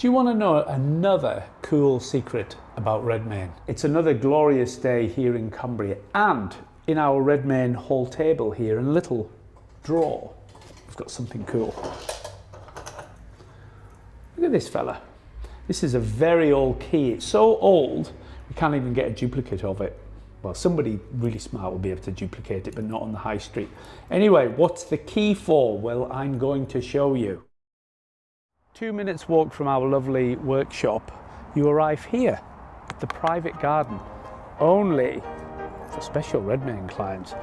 Do you want to know another cool secret about Redmayne? It's another glorious day here in Cumbria, and in our Redmayne hall table here in a little drawer, we've got something cool. Look at this fella. This is a very old key. It's so old we can't even get a duplicate of it. Well, somebody really smart will be able to duplicate it, but not on the high street. Anyway, what's the key for? Well, I'm going to show you. 2 minutes walk from our lovely workshop, you arrive here at the private garden, only for special Redmayne clients.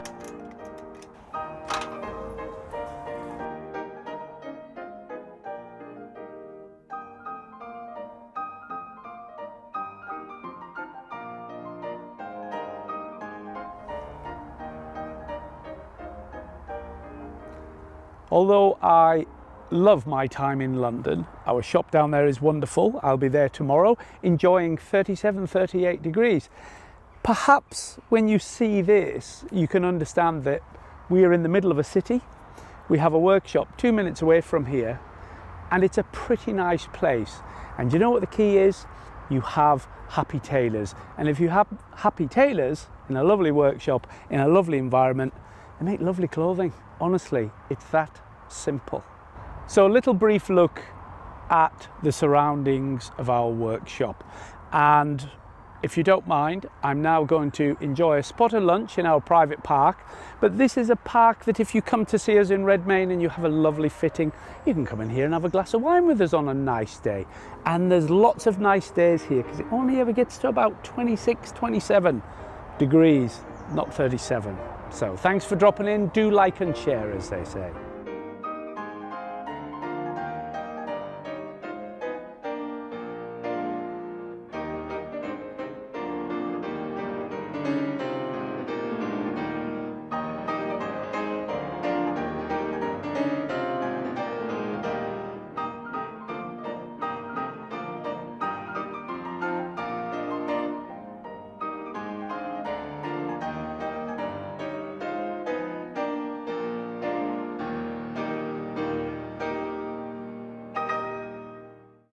Although I love my time in London, our shop down there is wonderful. I'll be there tomorrow enjoying 37, 38 degrees. Perhaps when you see this, you can understand that we are in the middle of a city. We have a workshop 2 minutes away from here, and it's a pretty nice place. And you know what the key is? You have happy tailors. And if you have happy tailors in a lovely workshop, in a lovely environment, they make lovely clothing. Honestly, it's that simple. So a little brief look at the surroundings of our workshop, and if you don't mind, I'm now going to enjoy a spot of lunch in our private park. But this is a park that if you come to see us in Redmayne and you have a lovely fitting, you can come in here and have a glass of wine with us on a nice day. And there's lots of nice days here because it only ever gets to about 26, 27 degrees, not 37. So thanks for dropping in. Do like and share, as they say.